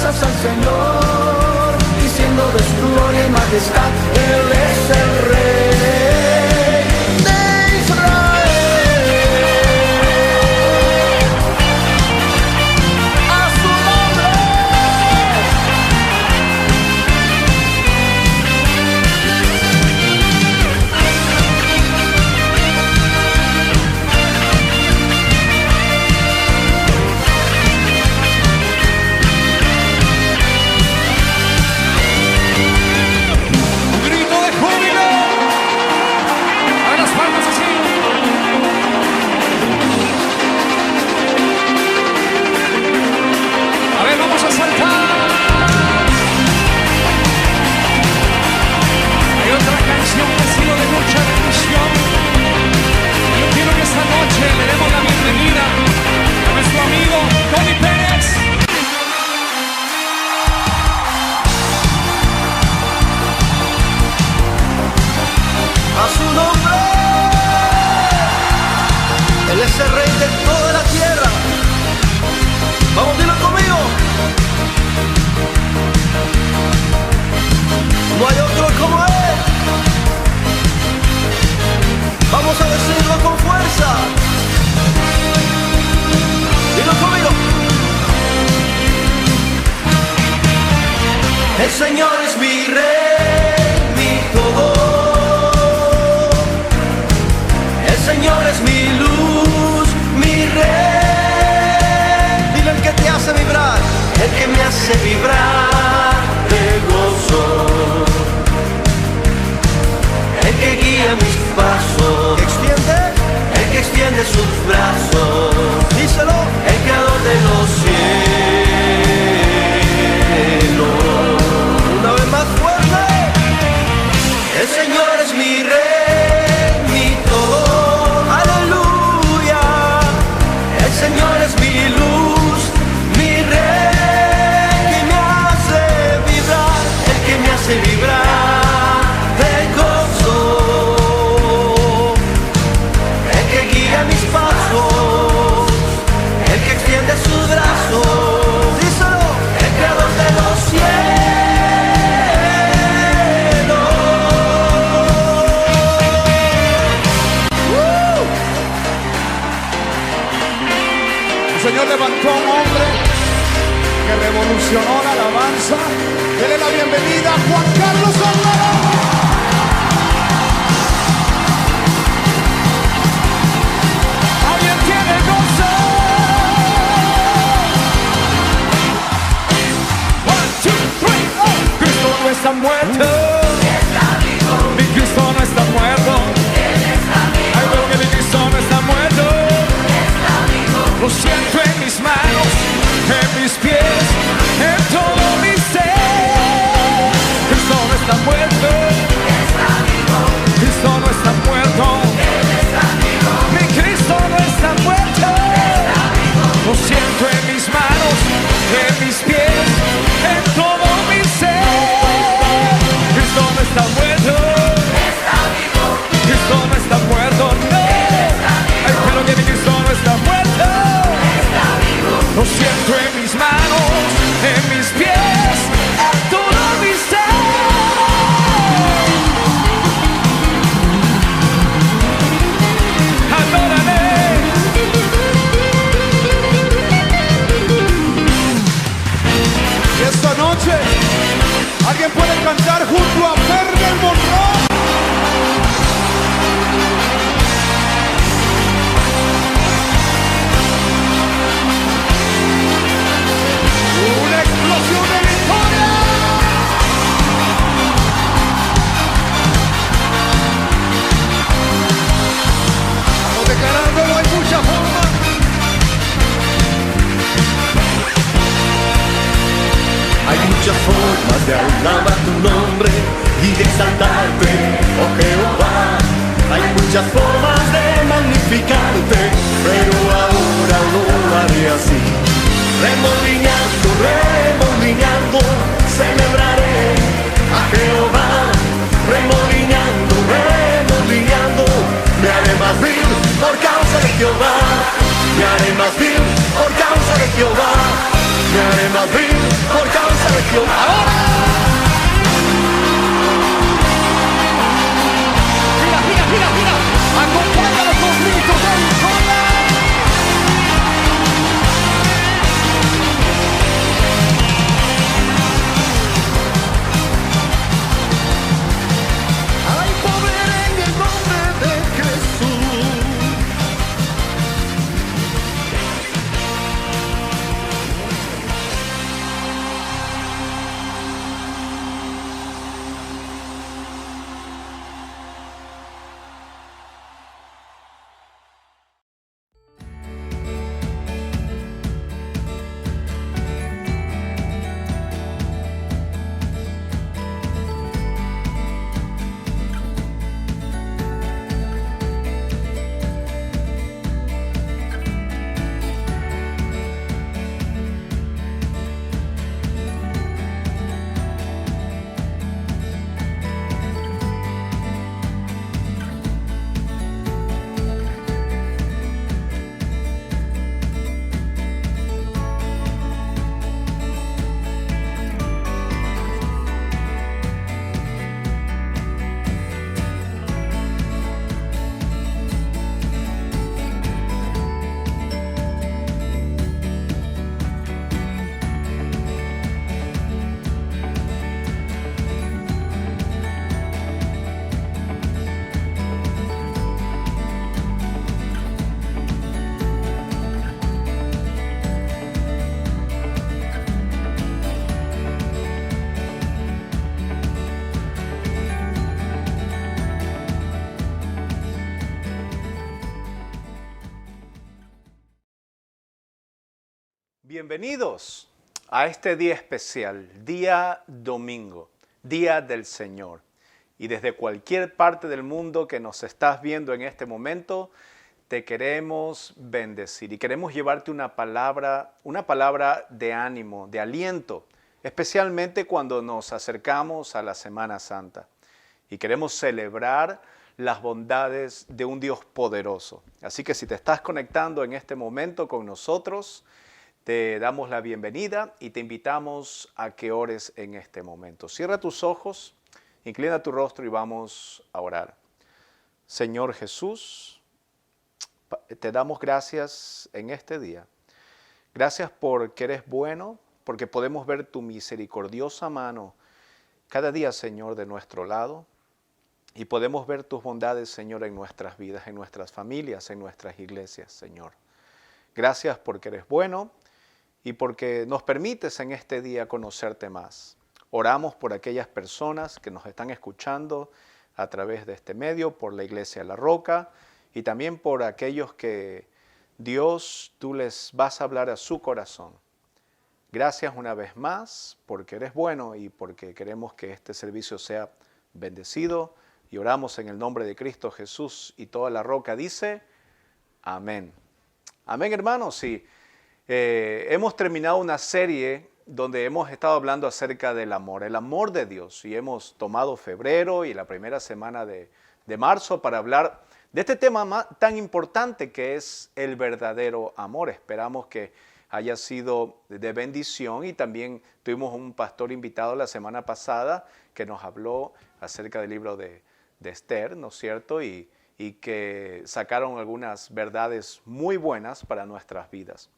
alabanzas al Señor, diciendo de su gloria y majestad, Él es el Rey de Israel. A su nombre. Es el Rey de toda la tierra. Vamos, dilo conmigo. No hay otro como Él. Vamos a decirlo con fuerza. Dilo conmigo. El Señor es mi Rey, mi todo. El Señor es mi luz, mi Rey. Dile el que te hace vibrar, el que me hace vibrar de gozo, el que guía mis pasos, el que extiende sus brazos. Díselo, el creador de los cielos. Una vez más fuerte. El Señor es mi Rey, mi todo. El Señor es mi luz, mi Rey, que me hace vibrar, el que me hace vibrar de gozo, el que guía mis pasos, el que extiende sus brazos. Díselo, el creador de los El Señor levantó a un hombre que revolucionó la alabanza. Dele la bienvenida a Juan Carlos Álvaro. ¿Alguien tiene gozo? 1, 2, 3, oh. Cristo no está muerto. Está vivo. Mi Cristo no está muerto. Él está vivo. Ay, pero que mi Cristo no está muerto. Lo siento en mis manos, en mis pies, en todo mi ser. Cristo no está muerto, está vivo. Cristo no está muerto, Él está vivo. Mi Cristo no está muerto, está vivo. Lo siento en mis manos, en mis pies, en todo mi ser. Cristo no está muerto, está vivo. Cristo no está muerto, no. Ay, pero que mi Cristo no está muerto. Lo siento en mis manos, en mis pies, en todo mi ser. Adórale. Y esta noche, ¿alguien puede cantar junto a Fermel Monroy? Una explosión de victoria. Estamos declarándolo, hay mucha forma. Hay muchas formas de alabar tu nombre y de exaltarte, oh Jehová. Hay muchas formas de magnificarte, pero ahora lo haré así. Remolinando, remolinando, celebraré a Jehová. Remolinando, remolinando, me haré más vil por causa de Jehová. Me haré más vil por causa de Jehová. Me haré más vil por causa Bienvenidos a este día especial, día domingo, día del Señor. Y desde cualquier parte del mundo que nos estás viendo en este momento, te queremos bendecir y queremos llevarte una palabra de ánimo, de aliento, especialmente cuando nos acercamos a la Semana Santa. Y queremos celebrar las bondades de un Dios poderoso. Así que si te estás conectando en este momento con nosotros, te damos la bienvenida y te invitamos a que ores en este momento. Cierra tus ojos, inclina tu rostro y vamos a orar. Señor Jesús, te damos gracias en este día. Gracias porque eres bueno, porque podemos ver tu misericordiosa mano cada día, Señor, de nuestro lado. Y podemos ver tus bondades, Señor, en nuestras vidas, en nuestras familias, en nuestras iglesias, Señor. Gracias porque eres bueno y porque nos permites en este día conocerte más. Oramos por aquellas personas que nos están escuchando a través de este medio, por la Iglesia La Roca y también por aquellos que, Dios, tú les vas a hablar a su corazón. Gracias una vez más porque eres bueno y porque queremos que este servicio sea bendecido. Y oramos en el nombre de Cristo Jesús y toda La Roca dice, amén. Amén, hermanos. Sí. Hemos terminado una serie donde hemos estado hablando acerca del amor, el amor de Dios. Y hemos tomado febrero y la primera semana de marzo para hablar de este tema tan importante que es el verdadero amor. Esperamos que haya sido de bendición y también tuvimos un pastor invitado la semana pasada que nos habló acerca del libro de Esther, ¿no es cierto? Y que sacaron algunas verdades muy buenas para nuestras vidas.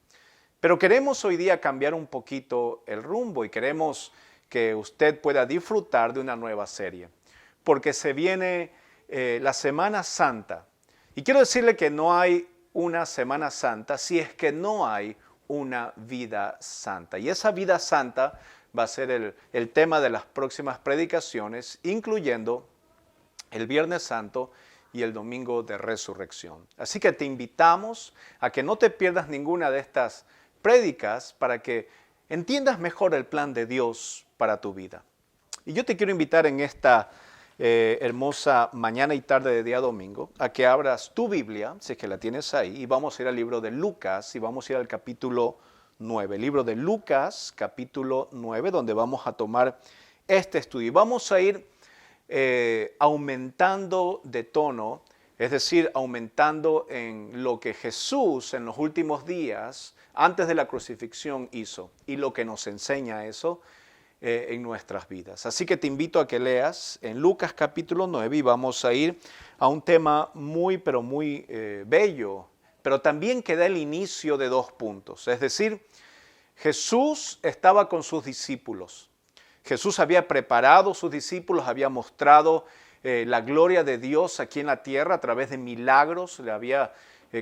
Pero queremos hoy día cambiar un poquito el rumbo y queremos que usted pueda disfrutar de una nueva serie, porque se viene la Semana Santa. Y quiero decirle que no hay una Semana Santa si es que no hay una vida santa. Y esa vida santa va a ser el tema de las próximas predicaciones, incluyendo el Viernes Santo y el Domingo de Resurrección. Así que te invitamos a que no te pierdas ninguna de estas prédicas para que entiendas mejor el plan de Dios para tu vida. Y yo te quiero invitar en esta hermosa mañana y tarde de día domingo a que abras tu Biblia, si es que la tienes ahí, y vamos a ir al libro de Lucas y vamos a ir al capítulo 9. Libro de Lucas, capítulo 9, donde vamos a tomar este estudio. Y vamos a ir aumentando de tono, es decir, aumentando en lo que Jesús en los últimos días, antes de la crucifixión, hizo y lo que nos enseña eso en nuestras vidas. Así que te invito a que leas en Lucas capítulo 9 y vamos a ir a un tema muy, pero muy bello, pero también que da el inicio de dos puntos. Es decir, Jesús estaba con sus discípulos. Jesús había preparado a sus discípulos, había mostrado la gloria de Dios aquí en la tierra a través de milagros, le había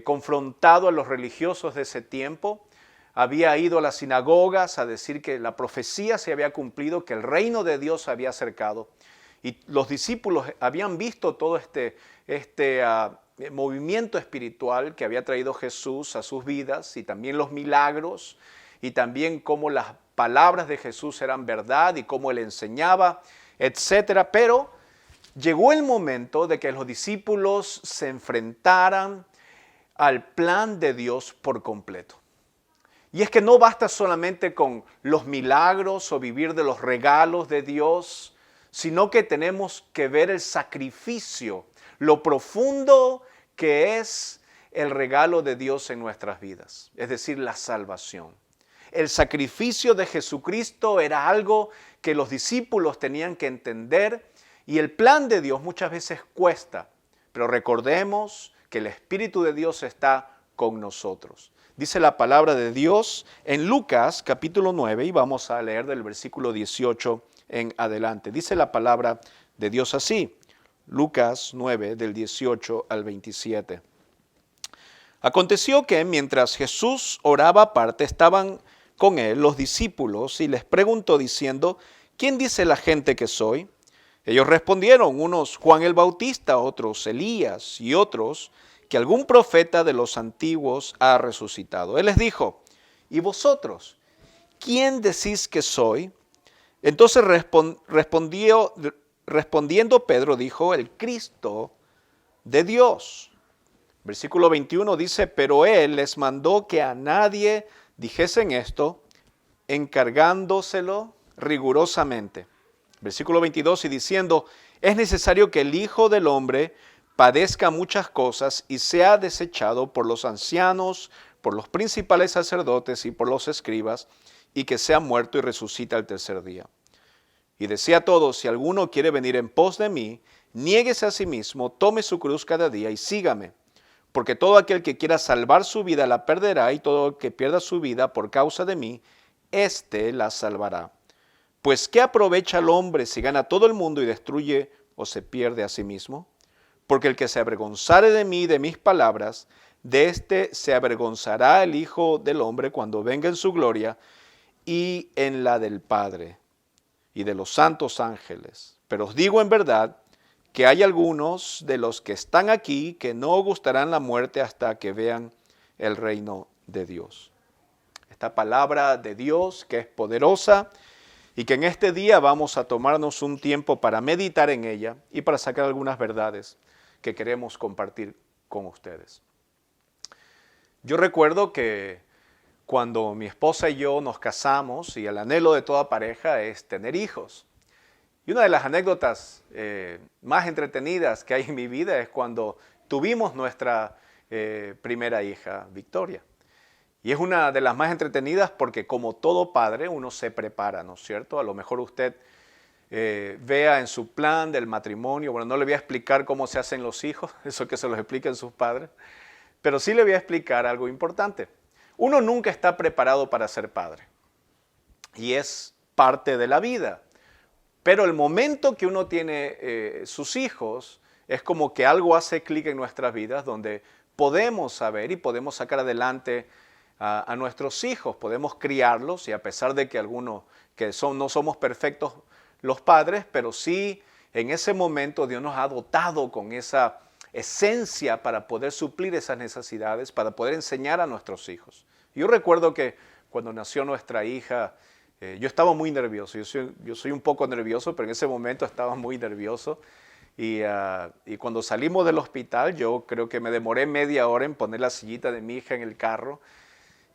confrontado a los religiosos de ese tiempo, había ido a las sinagogas a decir que la profecía se había cumplido, que el reino de Dios se había acercado. Y los discípulos habían visto todo este movimiento espiritual que había traído Jesús a sus vidas y también los milagros y también cómo las palabras de Jesús eran verdad y cómo Él enseñaba, etcétera. Pero llegó el momento de que los discípulos se enfrentaran al plan de Dios por completo. Y es que no basta solamente con los milagros o vivir de los regalos de Dios, sino que tenemos que ver el sacrificio, lo profundo que es el regalo de Dios en nuestras vidas, es decir, la salvación. El sacrificio de Jesucristo era algo que los discípulos tenían que entender y el plan de Dios muchas veces cuesta, pero recordemos que el Espíritu de Dios está con nosotros. Dice la palabra de Dios en Lucas capítulo 9 y vamos a leer del versículo 18 en adelante. Dice la palabra de Dios así, Lucas 9 del 18 al 27. Aconteció que mientras Jesús oraba aparte, estaban con él los discípulos y les preguntó diciendo, ¿quién dice la gente que soy? Ellos respondieron, unos Juan el Bautista, otros Elías y otros que algún profeta de los antiguos ha resucitado. Él les dijo, ¿Y vosotros? ¿Quién decís que soy? Entonces respondiendo Pedro dijo, el Cristo de Dios. Versículo 21 dice, pero él les mandó que a nadie dijesen esto, encargándoselo rigurosamente. Versículo 22 y diciendo, es necesario que el Hijo del Hombre padezca muchas cosas y sea desechado por los ancianos, por los principales sacerdotes y por los escribas, y que sea muerto y resucita al tercer día. Y decía a todos, si alguno quiere venir en pos de mí, niéguese a sí mismo, tome su cruz cada día y sígame. Porque todo aquel que quiera salvar su vida la perderá, y todo el que pierda su vida por causa de mí, éste la salvará. Pues ¿qué aprovecha el hombre si gana todo el mundo y destruye o se pierde a sí mismo? Porque el que se avergonzare de mí y de mis palabras, de éste se avergonzará el Hijo del Hombre cuando venga en su gloria y en la del Padre y de los santos ángeles. Pero os digo en verdad que hay algunos de los que están aquí que no gustarán la muerte hasta que vean el reino de Dios. Esta palabra de Dios que es poderosa y que en este día vamos a tomarnos un tiempo para meditar en ella y para sacar algunas verdades que queremos compartir con ustedes. Yo recuerdo que cuando mi esposa y yo nos casamos, y el anhelo de toda pareja es tener hijos. Y una de las anécdotas más entretenidas que hay en mi vida es cuando tuvimos nuestra primera hija, Victoria. Y es una de las más entretenidas porque como todo padre uno se prepara, ¿no es cierto? A lo mejor usted vea en su plan del matrimonio, bueno, no le voy a explicar cómo se hacen los hijos, eso que se los expliquen sus padres, pero sí le voy a explicar algo importante. Uno nunca está preparado para ser padre y es parte de la vida. Pero el momento que uno tiene sus hijos, es como que algo hace clic en nuestras vidas donde podemos saber y podemos sacar adelante a nuestros hijos, podemos criarlos y a pesar de que algunos no somos perfectos los padres, pero sí en ese momento Dios nos ha dotado con esa esencia para poder suplir esas necesidades, para poder enseñar a nuestros hijos. Yo recuerdo que cuando nació nuestra hija, yo estaba muy nervioso, yo soy un poco nervioso, pero en ese momento estaba muy nervioso y cuando salimos del hospital yo creo que me demoré media hora en poner la sillita de mi hija en el carro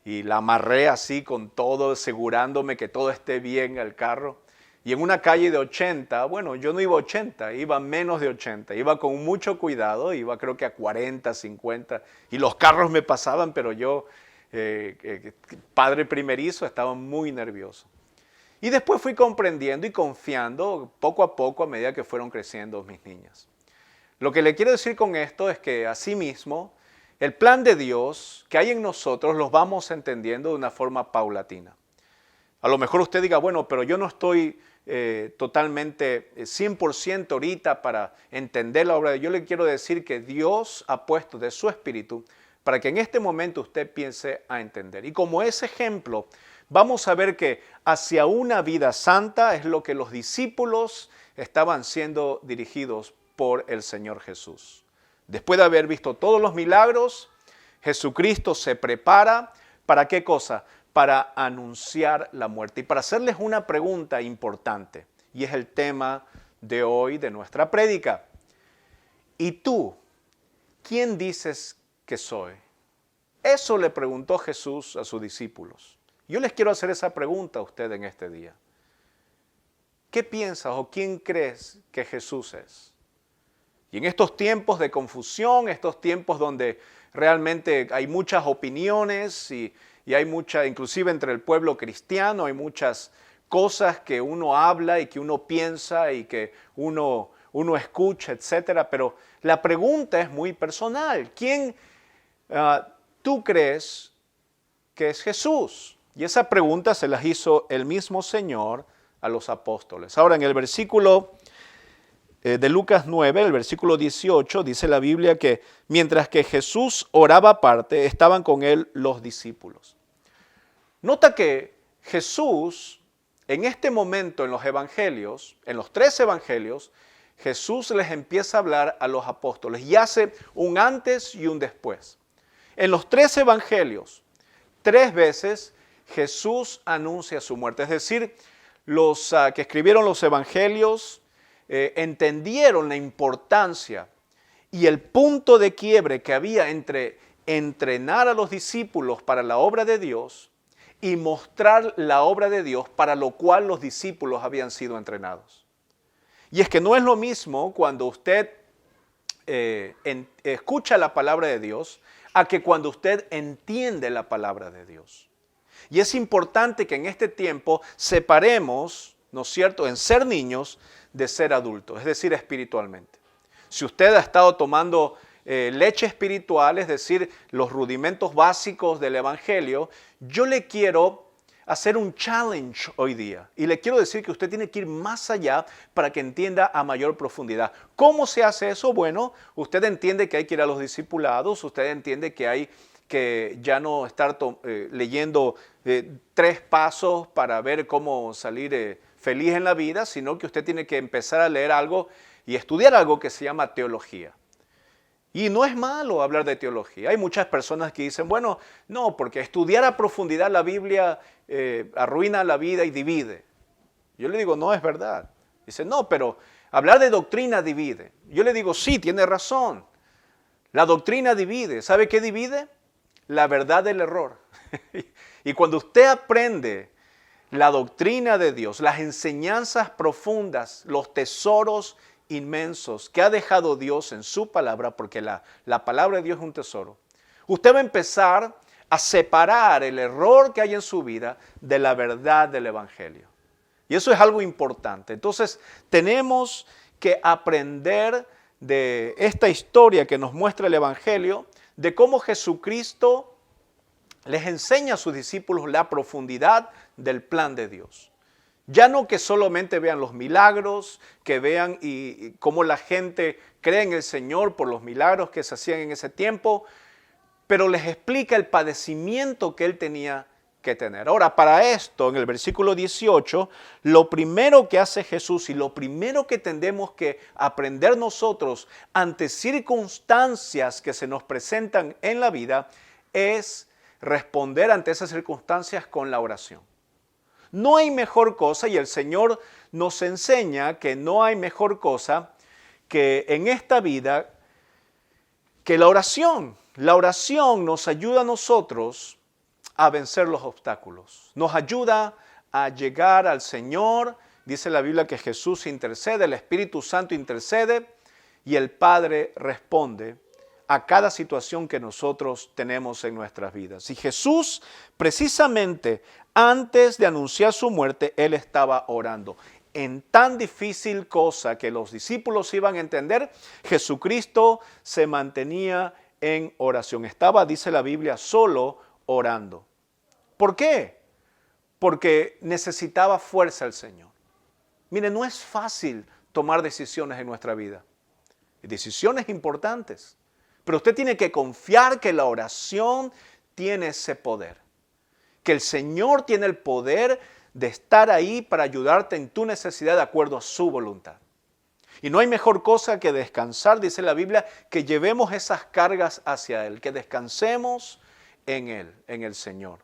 y la amarré así con todo, asegurándome que todo esté bien al carro. Y en una calle de 80, bueno, yo no iba a 80, iba menos de 80, iba con mucho cuidado, iba creo que a 40, 50 y los carros me pasaban, pero yo, padre primerizo, estaba muy nervioso. Y después fui comprendiendo y confiando poco a poco a medida que fueron creciendo mis niñas. Lo que le quiero decir con esto es que asimismo el plan de Dios que hay en nosotros los vamos entendiendo de una forma paulatina. A lo mejor usted diga, bueno, pero yo no estoy totalmente 100% ahorita para entender la obra de Dios. Yo le quiero decir que Dios ha puesto de su espíritu para que en este momento usted piense a entender. Y como ese ejemplo, vamos a ver que hacia una vida santa es lo que los discípulos estaban siendo dirigidos por el Señor Jesús. Después de haber visto todos los milagros, Jesucristo se prepara ¿para qué cosa? Para anunciar la muerte y para hacerles una pregunta importante. Y es el tema de hoy de nuestra prédica. ¿Y tú, quién dices que soy? Eso le preguntó Jesús a sus discípulos. Yo les quiero hacer esa pregunta a usted en este día. ¿Qué piensas o quién crees que Jesús es? Y en estos tiempos de confusión, estos tiempos donde realmente hay muchas opiniones y hay mucha, inclusive entre el pueblo cristiano, hay muchas cosas que uno habla y que uno piensa y que uno escucha, etc. Pero la pregunta es muy personal. ¿Quién tú crees que es Jesús? Y esa pregunta se las hizo el mismo Señor a los apóstoles. Ahora en el versículo de Lucas 9, el versículo 18, dice la Biblia que mientras que Jesús oraba aparte, estaban con él los discípulos. Nota que Jesús, en este momento en los evangelios, en los 3 evangelios, Jesús les empieza a hablar a los apóstoles y hace un antes y un después. En los 3 evangelios, 3 veces Jesús anuncia su muerte. Es decir, los que escribieron los evangelios entendieron la importancia y el punto de quiebre que había entre entrenar a los discípulos para la obra de Dios y mostrar la obra de Dios para lo cual los discípulos habían sido entrenados. Y es que no es lo mismo cuando usted escucha la palabra de Dios a que cuando usted entiende la palabra de Dios. Y es importante que en este tiempo separemos, ¿no es cierto?, en ser niños de ser adultos, es decir, espiritualmente. Si usted ha estado tomando leche espiritual, es decir, los rudimentos básicos del Evangelio, yo le quiero hacer un challenge hoy día. Y le quiero decir que usted tiene que ir más allá para que entienda a mayor profundidad. ¿Cómo se hace eso? Bueno, usted entiende que hay que ir a los discipulados, usted entiende que hay que ya no estar leyendo 3 pasos para ver cómo salir feliz en la vida, sino que usted tiene que empezar a leer algo y estudiar algo que se llama teología. Y no es malo hablar de teología. Hay muchas personas que dicen, bueno, no, porque estudiar a profundidad la Biblia arruina la vida y divide. Yo le digo, no es verdad. Dice, no, pero hablar de doctrina divide. Yo le digo, sí, tiene razón. La doctrina divide. ¿Sabe qué divide? La verdad del error. Y cuando usted aprende la doctrina de Dios, las enseñanzas profundas, los tesoros inmensos que ha dejado Dios en su palabra, porque la palabra de Dios es un tesoro, usted va a empezar a separar el error que hay en su vida de la verdad del Evangelio. Y eso es algo importante. Entonces, tenemos que aprender de esta historia que nos muestra el Evangelio, de cómo Jesucristo les enseña a sus discípulos la profundidad del plan de Dios. Ya no que solamente vean los milagros, que vean y cómo la gente cree en el Señor por los milagros que se hacían en ese tiempo, pero les explica el padecimiento que Él tenía que tener. Ahora, para esto, en el versículo 18, lo primero que hace Jesús y lo primero que tendemos que aprender nosotros ante circunstancias que se nos presentan en la vida es responder ante esas circunstancias con la oración. No hay mejor cosa, y el Señor nos enseña que no hay mejor cosa que en esta vida que la oración. La oración nos ayuda a nosotros a vencer los obstáculos. Nos ayuda a llegar al Señor. Dice la Biblia que Jesús intercede, el Espíritu Santo intercede y el Padre responde a cada situación que nosotros tenemos en nuestras vidas. Y Jesús, precisamente antes de anunciar su muerte, Él estaba orando. En tan difícil cosa que los discípulos iban a entender, Jesucristo se mantenía en oración. Estaba, dice la Biblia, solo orando. ¿Por qué? Porque necesitaba fuerza el Señor. Mire, no es fácil tomar decisiones en nuestra vida. Decisiones importantes. Pero usted tiene que confiar que la oración tiene ese poder. Que el Señor tiene el poder de estar ahí para ayudarte en tu necesidad de acuerdo a su voluntad. Y no hay mejor cosa que descansar, dice la Biblia, que llevemos esas cargas hacia Él, que descansemos en Él, en el Señor.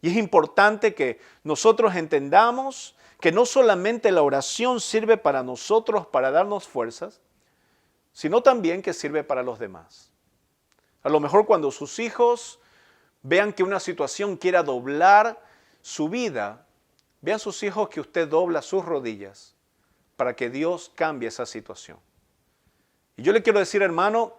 Y es importante que nosotros entendamos que no solamente la oración sirve para nosotros, para darnos fuerzas, sino también que sirve para los demás. A lo mejor cuando sus hijos vean que una situación quiera doblar su vida, vean sus hijos que usted dobla sus rodillas para que Dios cambie esa situación. Y yo le quiero decir, hermano,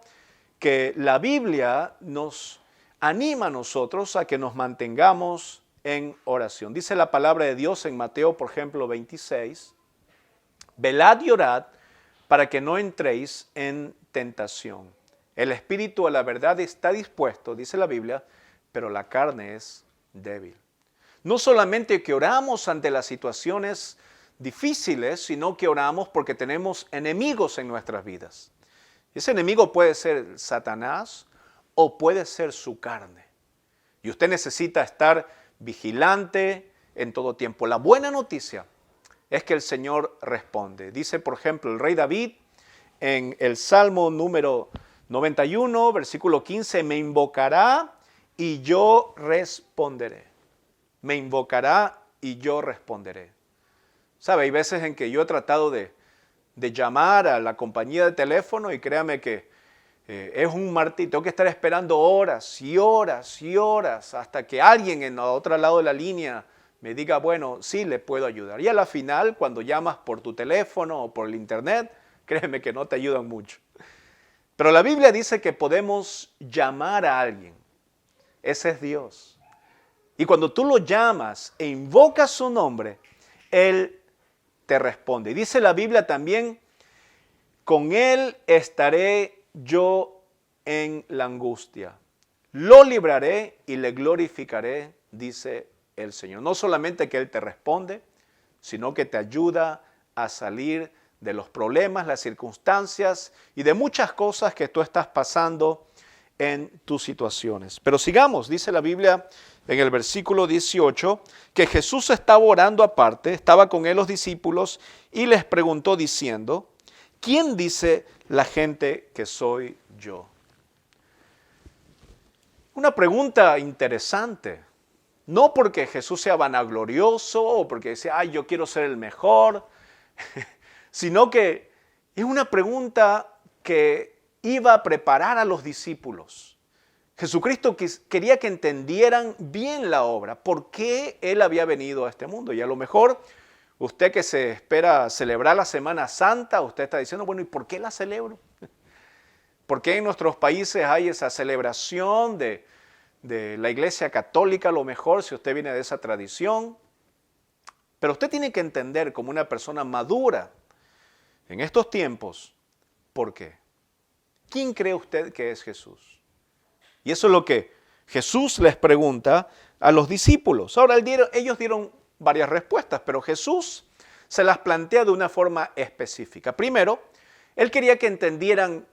que la Biblia nos anima a nosotros a que nos mantengamos en oración. Dice la palabra de Dios en Mateo, por ejemplo, 26, velad y orad para que no entréis en tentación. El espíritu a la verdad está dispuesto, dice la Biblia, pero la carne es débil. No solamente que oramos ante las situaciones difíciles, sino que oramos porque tenemos enemigos en nuestras vidas. Ese enemigo puede ser Satanás o puede ser su carne. Y usted necesita estar vigilante en todo tiempo. La buena noticia es que el Señor responde. Dice, por ejemplo, el rey David en el Salmo número 91, versículo 15, me invocará y yo responderé. me invocará y yo responderé. ¿Sabe? Hay veces en que yo he tratado de llamar a la compañía de teléfono y créame que es un martirio. Tengo que estar esperando horas y horas y horas hasta que alguien en el otro lado de la línea me diga, bueno, sí le puedo ayudar. Y a la final, cuando llamas por tu teléfono o por el internet, créeme que no te ayudan mucho. Pero la Biblia dice que podemos llamar a alguien. Ese es Dios. Y cuando tú lo llamas e invocas su nombre, Él te responde. Y dice la Biblia también, con Él estaré yo en la angustia. Lo libraré y le glorificaré, dice el Señor. No solamente que Él te responde, sino que te ayuda a salir de los problemas, las circunstancias y de muchas cosas que tú estás pasando en tus situaciones. Pero sigamos, dice la Biblia en el versículo 18, que Jesús estaba orando aparte, estaba con él los discípulos y les preguntó diciendo, ¿quién dice la gente que soy yo? Una pregunta interesante. No porque Jesús sea vanaglorioso o porque dice, ay, yo quiero ser el mejor, sino que es una pregunta que iba a preparar a los discípulos. Jesucristo quería que entendieran bien la obra, por qué Él había venido a este mundo. Y a lo mejor usted que se espera celebrar la Semana Santa, usted está diciendo, bueno, ¿y por qué la celebro? ¿Por qué en nuestros países hay esa celebración de la Iglesia Católica, a lo mejor, si usted viene de esa tradición? Pero usted tiene que entender como una persona madura en estos tiempos, ¿por qué? ¿Quién cree usted que es Jesús? Y eso es lo que Jesús les pregunta a los discípulos. Ahora, ellos dieron varias respuestas, pero Jesús se las plantea de una forma específica. Primero, Él quería que entendieran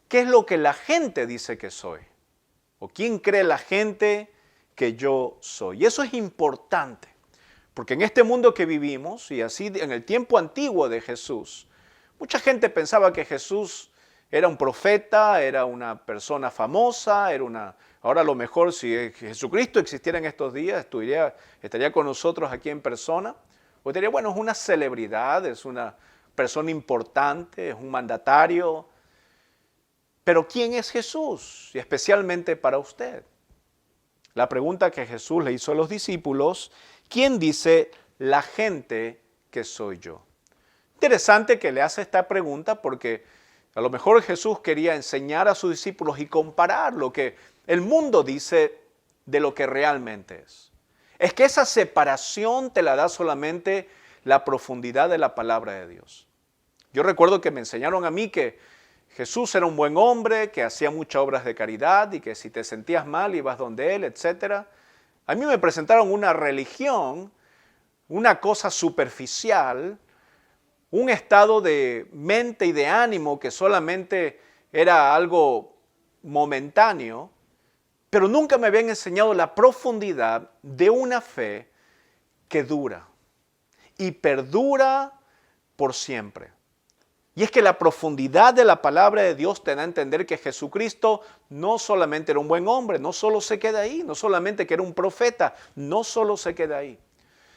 qué es lo que la gente dice que soy, o quién cree la gente que yo soy. Y eso es importante, porque en este mundo que vivimos, y así en el tiempo antiguo de Jesús, mucha gente pensaba que Jesús era un profeta, era una persona famosa, ahora a lo mejor si Jesucristo existiera en estos días, estaría con nosotros aquí en persona, o diría, bueno, es una celebridad, es una persona importante, es un mandatario. Pero ¿quién es Jesús? Y especialmente para usted. La pregunta que Jesús le hizo a los discípulos, ¿quién dice la gente que soy yo? Interesante que le hace esta pregunta porque a lo mejor Jesús quería enseñar a sus discípulos y comparar lo que el mundo dice de lo que realmente es. Es que esa separación te la da solamente la profundidad de la palabra de Dios. Yo recuerdo que me enseñaron a mí que Jesús era un buen hombre, que hacía muchas obras de caridad y que si te sentías mal ibas donde Él, etc. A mí me presentaron una religión, una cosa superficial, un estado de mente y de ánimo que solamente era algo momentáneo, pero nunca me habían enseñado la profundidad de una fe que dura y perdura por siempre. Y es que la profundidad de la palabra de Dios te da a entender que Jesucristo no solamente era un buen hombre, no solo se queda ahí, no solamente que era un profeta, no solo se queda ahí,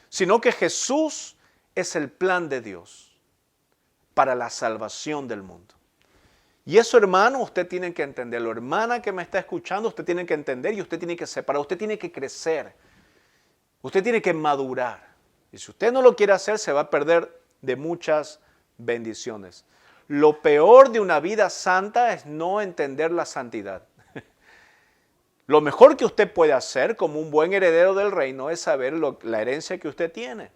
sino que Jesús es el plan de Dios para la salvación del mundo. Y eso, hermano, usted tiene que entenderlo. Hermana que me está escuchando, usted tiene que entender y usted tiene que separar, usted tiene que crecer, usted tiene que madurar. Y si usted no lo quiere hacer, se va a perder de muchas bendiciones. Lo peor de una vida santa es no entender la santidad. Lo mejor que usted puede hacer como un buen heredero del reino es saber la herencia que usted tiene.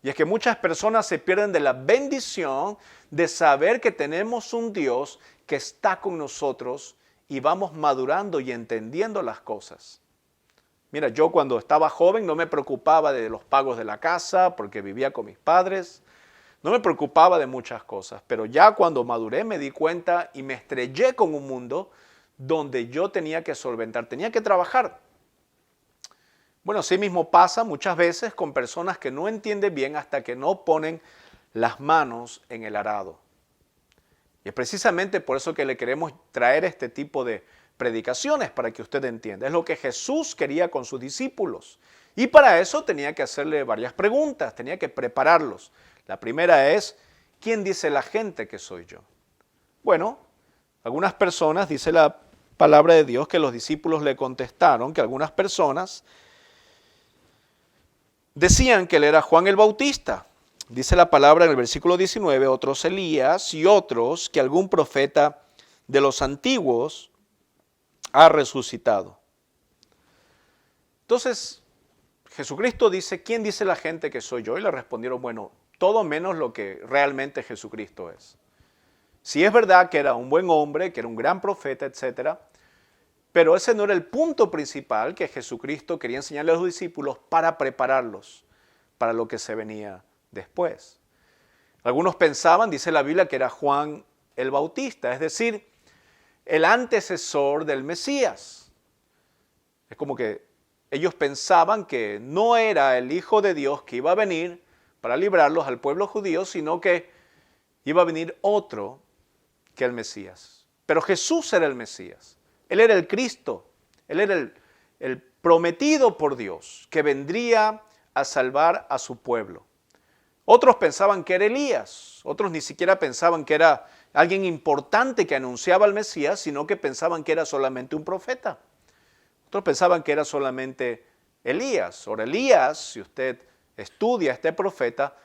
Y es que muchas personas se pierden de la bendición de saber que tenemos un Dios que está con nosotros y vamos madurando y entendiendo las cosas. Mira, yo cuando estaba joven no me preocupaba de los pagos de la casa porque vivía con mis padres. No me preocupaba de muchas cosas, pero ya cuando maduré me di cuenta y me estrellé con un mundo donde yo tenía que solventar, tenía que trabajar. Bueno, así mismo pasa muchas veces con personas que no entienden bien hasta que no ponen las manos en el arado. Y es precisamente por eso que le queremos traer este tipo de predicaciones para que usted entienda. Es lo que Jesús quería con sus discípulos. Y para eso tenía que hacerle varias preguntas, tenía que prepararlos. La primera es, ¿quién dice la gente que soy yo? Bueno, algunas personas, dice la palabra de Dios, que los discípulos le contestaron, que algunas personas decían que él era Juan el Bautista. Dice la palabra en el versículo 19, otros Elías y otros que algún profeta de los antiguos ha resucitado. Entonces, Jesucristo dice, ¿quién dice la gente que soy yo? Y le respondieron, bueno, todo menos lo que realmente Jesucristo es. Sí es verdad que era un buen hombre, que era un gran profeta, etc. Pero ese no era el punto principal que Jesucristo quería enseñarle a los discípulos para prepararlos para lo que se venía después. Algunos pensaban, dice la Biblia, que era Juan el Bautista, es decir, el antecesor del Mesías. Es como que ellos pensaban que no era el Hijo de Dios que iba a venir para librarlos al pueblo judío, sino que iba a venir otro que el Mesías. Pero Jesús era el Mesías. Él era el Cristo. Él era el prometido por Dios, que vendría a salvar a su pueblo. Otros pensaban que era Elías. Otros ni siquiera pensaban que era alguien importante que anunciaba al Mesías, sino que pensaban que era solamente un profeta. Otros pensaban que era solamente Elías. Ahora, Elías, si usted estudia a este profeta,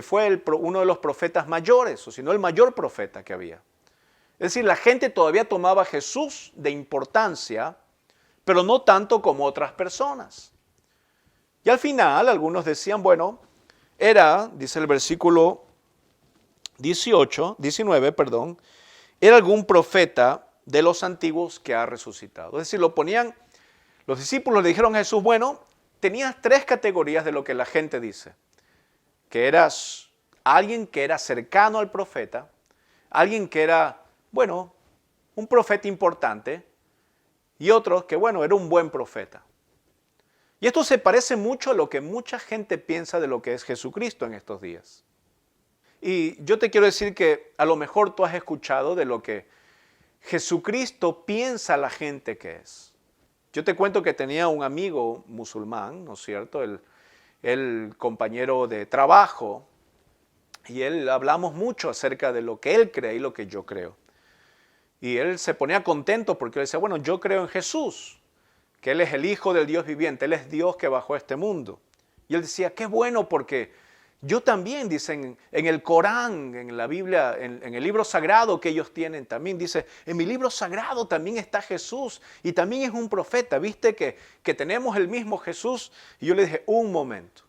fue uno de los profetas mayores, o si no el mayor profeta que había. Es decir, la gente todavía tomaba a Jesús de importancia, pero no tanto como otras personas. Y al final, algunos decían, bueno, era, dice el versículo 19, era algún profeta de los antiguos que ha resucitado. Es decir, los discípulos le dijeron a Jesús, bueno, tenías tres categorías de lo que la gente dice. Que eras alguien que era cercano al profeta, alguien que era, bueno, un profeta importante, y otro que, bueno, era un buen profeta. Y esto se parece mucho a lo que mucha gente piensa de lo que es Jesucristo en estos días. Y yo te quiero decir que a lo mejor tú has escuchado de lo que Jesucristo piensa la gente que es. Yo te cuento que tenía un amigo musulmán, ¿no es cierto? El compañero de trabajo, y él hablamos mucho acerca de lo que él cree y lo que yo creo. Y él se ponía contento porque él decía, bueno, yo creo en Jesús, que Él es el Hijo del Dios viviente, Él es Dios que bajó a este mundo. Y él decía, qué bueno, porque yo también, dicen, en el Corán, en la Biblia, en el libro sagrado que ellos tienen, también dice, en mi libro sagrado también está Jesús, y también es un profeta, ¿viste que tenemos el mismo Jesús? Y yo le dije, un momento.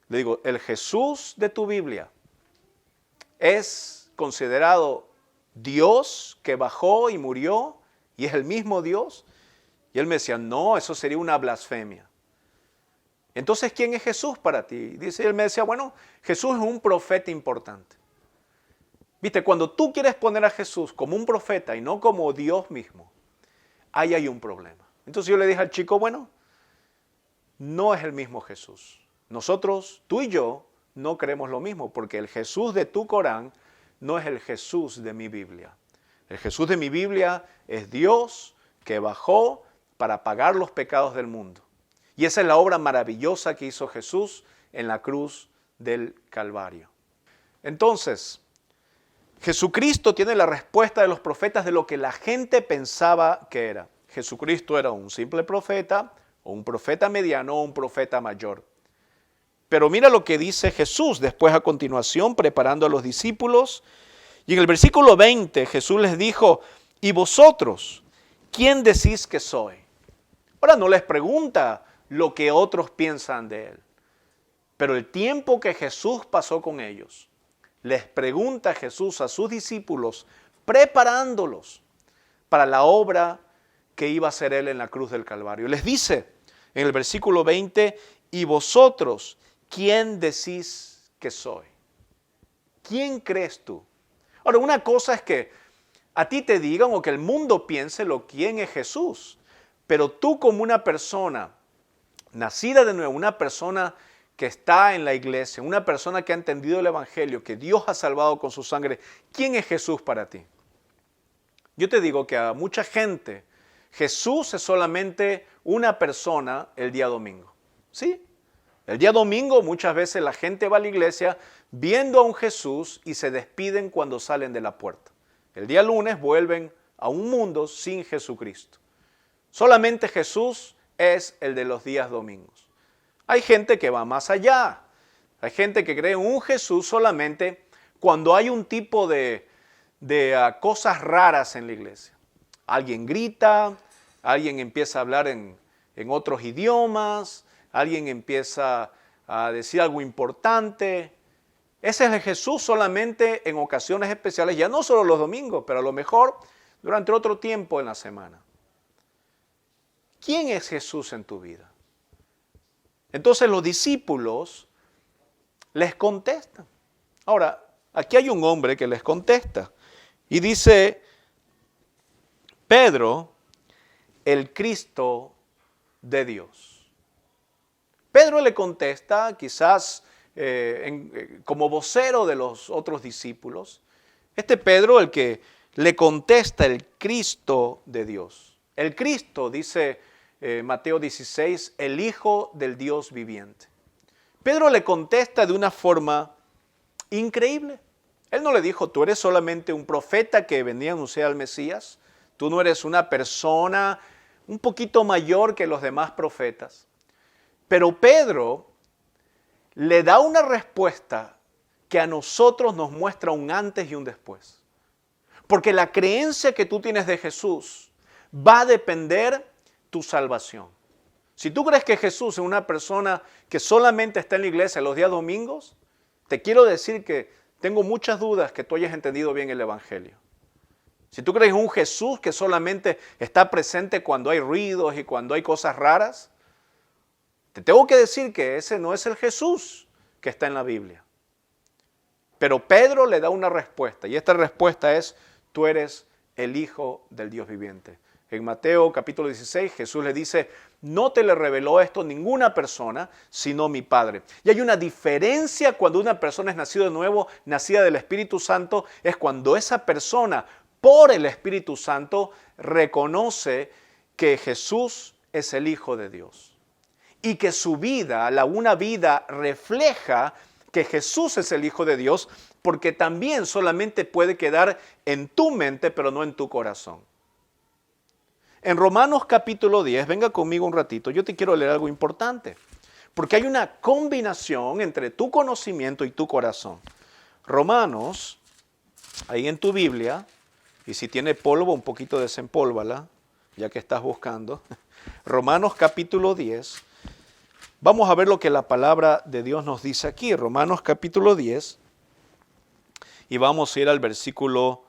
Le digo, el Jesús de tu Biblia es considerado Dios que bajó y murió, y es el mismo Dios. Y él me decía, no, eso sería una blasfemia. Entonces, ¿quién es Jesús para ti? Él me decía, bueno, Jesús es un profeta importante. Viste, cuando tú quieres poner a Jesús como un profeta y no como Dios mismo, ahí hay un problema. Entonces yo le dije al chico, bueno, no es el mismo Jesús. Nosotros, tú y yo, no creemos lo mismo, porque el Jesús de tu Corán no es el Jesús de mi Biblia. El Jesús de mi Biblia es Dios que bajó para pagar los pecados del mundo. Y esa es la obra maravillosa que hizo Jesús en la cruz del Calvario. Entonces, Jesucristo tiene la respuesta de los profetas de lo que la gente pensaba que era. Jesucristo era un simple profeta, o un profeta mediano, o un profeta mayor. Pero mira lo que dice Jesús después a continuación, preparando a los discípulos. Y en el versículo 20 Jesús les dijo, ¿y vosotros quién decís que soy? Ahora no les pregunta lo que otros piensan de él. Pero el tiempo que Jesús pasó con ellos, les pregunta Jesús a sus discípulos, preparándolos para la obra que iba a hacer él en la cruz del Calvario. Les dice en el versículo 20, ¿y vosotros quién decís que soy? ¿Quién crees tú? Ahora, una cosa es que a ti te digan o que el mundo piense quién es Jesús. Pero tú como una persona nacida de nuevo, una persona que está en la iglesia, una persona que ha entendido el Evangelio, que Dios ha salvado con su sangre, ¿quién es Jesús para ti? Yo te digo que a mucha gente Jesús es solamente una persona el día domingo. ¿Sí? El día domingo muchas veces la gente va a la iglesia viendo a un Jesús y se despiden cuando salen de la puerta. El día lunes vuelven a un mundo sin Jesucristo. Solamente Jesús es el de los días domingos. Hay gente que va más allá. Hay gente que cree en un Jesús solamente cuando hay un tipo de cosas raras en la iglesia. Alguien grita, alguien empieza a hablar en otros idiomas, alguien empieza a decir algo importante. Ese es el Jesús solamente en ocasiones especiales, ya no solo los domingos, pero a lo mejor durante otro tiempo en la semana. ¿Quién es Jesús en tu vida? Entonces los discípulos les contestan. Ahora, aquí hay un hombre que les contesta y dice, Pedro, el Cristo de Dios. Pedro le contesta, quizás como vocero de los otros discípulos, este Pedro el que le contesta el Cristo de Dios. El Cristo, dice Mateo 16, el Hijo del Dios viviente. Pedro le contesta de una forma increíble. Él no le dijo, tú eres solamente un profeta que venía a anunciar al Mesías. Tú no eres una persona un poquito mayor que los demás profetas. Pero Pedro le da una respuesta que a nosotros nos muestra un antes y un después. Porque la creencia que tú tienes de Jesús va a depender tu salvación. Si tú crees que Jesús es una persona que solamente está en la iglesia los días domingos, te quiero decir que tengo muchas dudas que tú hayas entendido bien el Evangelio. Si tú crees en un Jesús que solamente está presente cuando hay ruidos y cuando hay cosas raras, te tengo que decir que ese no es el Jesús que está en la Biblia. Pero Pedro le da una respuesta y esta respuesta es, tú eres el Hijo del Dios viviente. En Mateo capítulo 16 Jesús le dice, no te le reveló esto ninguna persona, sino mi Padre. Y hay una diferencia cuando una persona es nacida de nuevo, nacida del Espíritu Santo, es cuando esa persona, por el Espíritu Santo, reconoce que Jesús es el Hijo de Dios. Y que su vida, una vida refleja que Jesús es el Hijo de Dios, porque también solamente puede quedar en tu mente, pero no en tu corazón. En Romanos capítulo 10, venga conmigo un ratito, yo te quiero leer algo importante, porque hay una combinación entre tu conocimiento y tu corazón. Romanos, ahí en tu Biblia, y si tiene polvo, un poquito desempólvala, ya que estás buscando. Romanos capítulo 10, vamos a ver lo que la palabra de Dios nos dice aquí. Romanos capítulo 10, y vamos a ir al versículo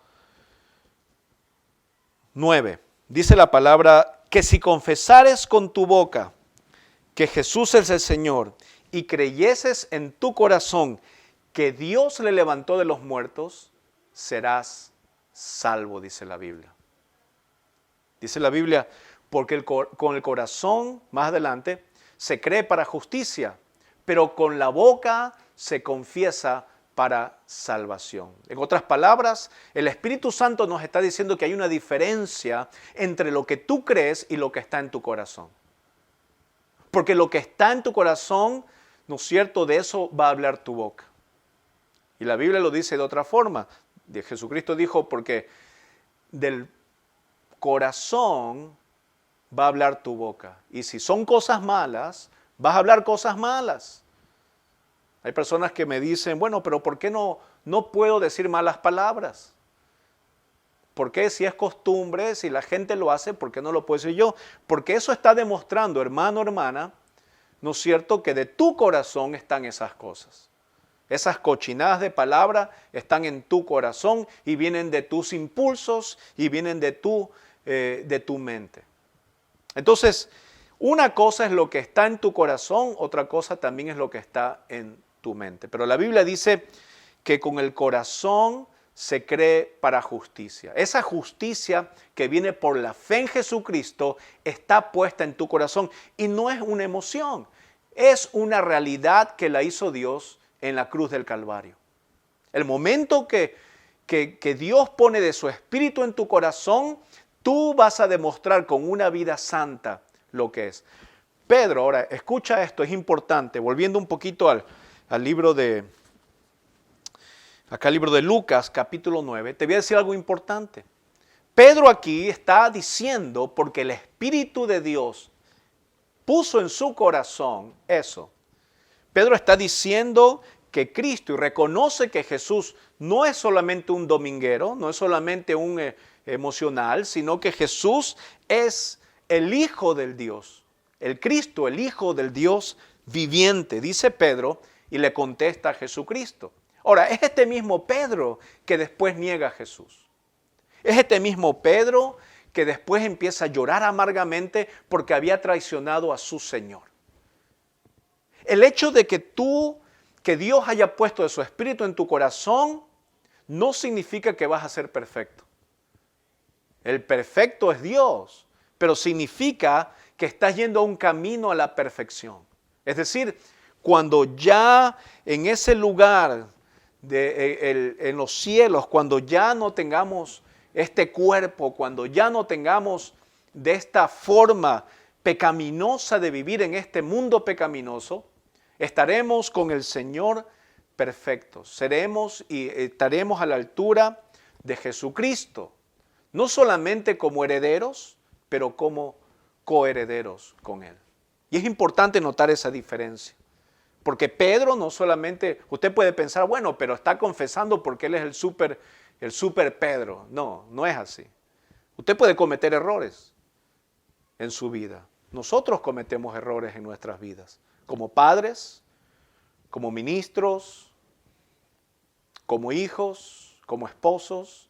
9. Dice la palabra que si confesares con tu boca que Jesús es el Señor y creyeses en tu corazón que Dios le levantó de los muertos, serás salvo, dice la Biblia. Dice la Biblia, porque con el corazón, más adelante, se cree para justicia, pero con la boca se confiesa para salvación. En otras palabras, el Espíritu Santo nos está diciendo que hay una diferencia entre lo que tú crees y lo que está en tu corazón. Porque lo que está en tu corazón, ¿no es cierto?, de eso va a hablar tu boca. Y la Biblia lo dice de otra forma. Jesucristo dijo, porque del corazón va a hablar tu boca. Y si son cosas malas, vas a hablar cosas malas. Hay personas que me dicen, bueno, pero ¿por qué no puedo decir malas palabras? ¿Por qué si es costumbre, si la gente lo hace, por qué no lo puedo decir yo? Porque eso está demostrando, hermano, hermana, ¿no es cierto?, que de tu corazón están esas cosas. Esas cochinadas de palabra están en tu corazón y vienen de tus impulsos y vienen de tu mente. Entonces, una cosa es lo que está en tu corazón, otra cosa también es lo que está en tu mente. Pero la Biblia dice que con el corazón se cree para justicia. Esa justicia que viene por la fe en Jesucristo está puesta en tu corazón y no es una emoción, es una realidad que la hizo Dios en la cruz del Calvario. El momento que Dios pone de su espíritu en tu corazón, tú vas a demostrar con una vida santa lo que es. Pedro, ahora, escucha esto, es importante. Volviendo un poquito al libro de Lucas, capítulo 9, te voy a decir algo importante. Pedro aquí está diciendo, porque el Espíritu de Dios puso en su corazón eso. Pedro está diciendo que Cristo, y reconoce que Jesús no es solamente un dominguero, no es solamente un emocional, sino que Jesús es el Hijo del Dios, el Cristo, el Hijo del Dios viviente, dice Pedro, y le contesta a Jesucristo. Ahora, es este mismo Pedro que después niega a Jesús. Es este mismo Pedro que después empieza a llorar amargamente porque había traicionado a su Señor. El hecho de que Dios haya puesto de su Espíritu en tu corazón, no significa que vas a ser perfecto. El perfecto es Dios, pero significa que estás yendo a un camino a la perfección. Es decir, cuando ya en ese lugar, en los cielos, cuando ya no tengamos este cuerpo, cuando ya no tengamos de esta forma pecaminosa de vivir en este mundo pecaminoso, estaremos con el Señor perfectos. Seremos y estaremos a la altura de Jesucristo. No solamente como herederos, pero como coherederos con Él. Y es importante notar esa diferencia. Porque Pedro no solamente, usted puede pensar, bueno, pero está confesando porque él es el super Pedro. No, no es así. Usted puede cometer errores en su vida. Nosotros cometemos errores en nuestras vidas. Como padres, como ministros, como hijos, como esposos.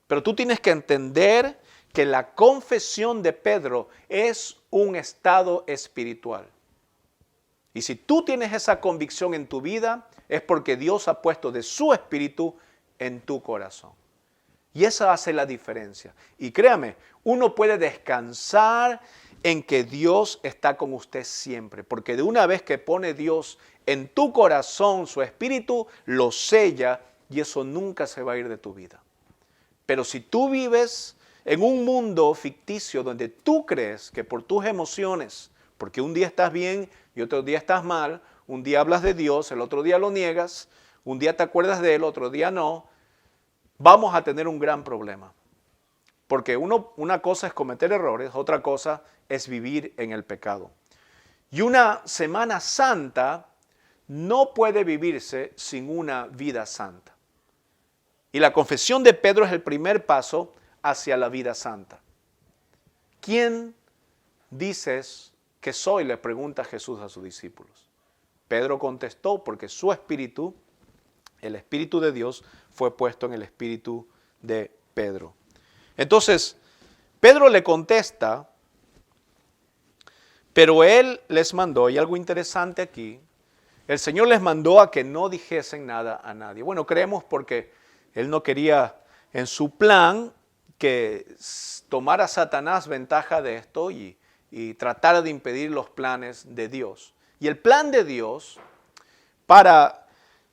Pero tú tienes que entender que la confesión de Pedro es un estado espiritual. Y si tú tienes esa convicción en tu vida, es porque Dios ha puesto de su espíritu en tu corazón. Y esa hace la diferencia. Y créame, uno puede descansar en que Dios está con usted siempre. Porque de una vez que pone Dios en tu corazón, su espíritu lo sella y eso nunca se va a ir de tu vida. Pero si tú vives en un mundo ficticio donde tú crees que por tus emociones, porque un día estás bien y otro día estás mal, un día hablas de Dios, el otro día lo niegas, un día te acuerdas de Él, otro día no, vamos a tener un gran problema. Porque una cosa es cometer errores, otra cosa es vivir en el pecado. Y una Semana Santa no puede vivirse sin una vida santa. Y la confesión de Pedro es el primer paso hacia la vida santa. ¿Quién dices que soy?, le pregunta Jesús a sus discípulos. Pedro contestó, porque su espíritu, el Espíritu de Dios, fue puesto en el espíritu de Pedro. Entonces, Pedro le contesta, pero él les mandó, y algo interesante aquí, el Señor les mandó a que no dijesen nada a nadie. Bueno, creemos porque Él no quería en su plan que tomara Satanás ventaja de esto y tratara de impedir los planes de Dios. Y el plan de Dios para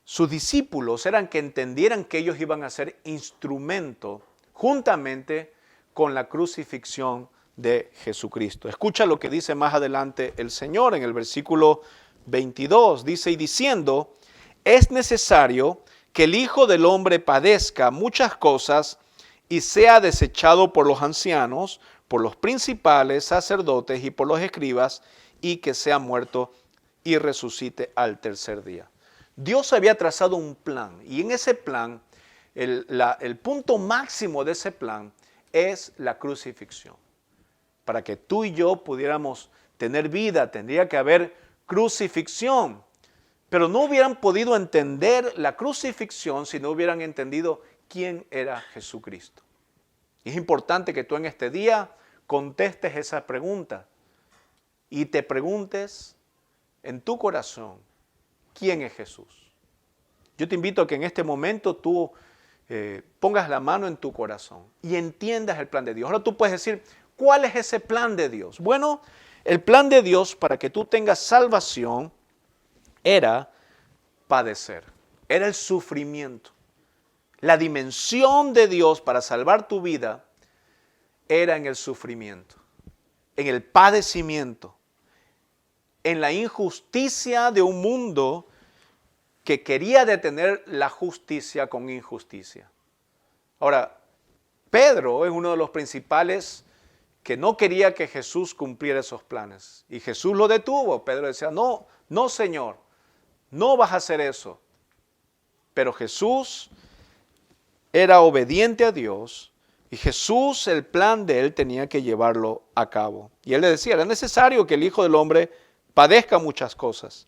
sus discípulos era que entendieran que ellos iban a ser instrumento juntamente con la crucifixión de Jesucristo. Escucha lo que dice más adelante el Señor en el versículo 22. Dice, y diciendo, es necesario que el Hijo del Hombre padezca muchas cosas y sea desechado por los ancianos, por los principales sacerdotes y por los escribas, y que sea muerto y resucite al tercer día. Dios había trazado un plan, y en ese plan, el punto máximo de ese plan es la crucifixión. Para que tú y yo pudiéramos tener vida, tendría que haber crucifixión. Pero no hubieran podido entender la crucifixión si no hubieran entendido quién era Jesucristo. Y es importante que tú en este día contestes esa pregunta y te preguntes en tu corazón, ¿quién es Jesús? Yo te invito a que en este momento tú pongas la mano en tu corazón y entiendas el plan de Dios. Ahora tú puedes decir, ¿cuál es ese plan de Dios? Bueno, el plan de Dios para que tú tengas salvación era padecer, era el sufrimiento. La dimensión de Dios para salvar tu vida era en el sufrimiento, en el padecimiento, en la injusticia de un mundo que quería detener la justicia con injusticia. Ahora, Pedro es uno de los principales que no quería que Jesús cumpliera esos planes. Y Jesús lo detuvo. Pedro decía, no, no Señor, no vas a hacer eso. Pero Jesús era obediente a Dios y Jesús, el plan de él, tenía que llevarlo a cabo. Y él le decía, era necesario que el Hijo del Hombre padezca muchas cosas.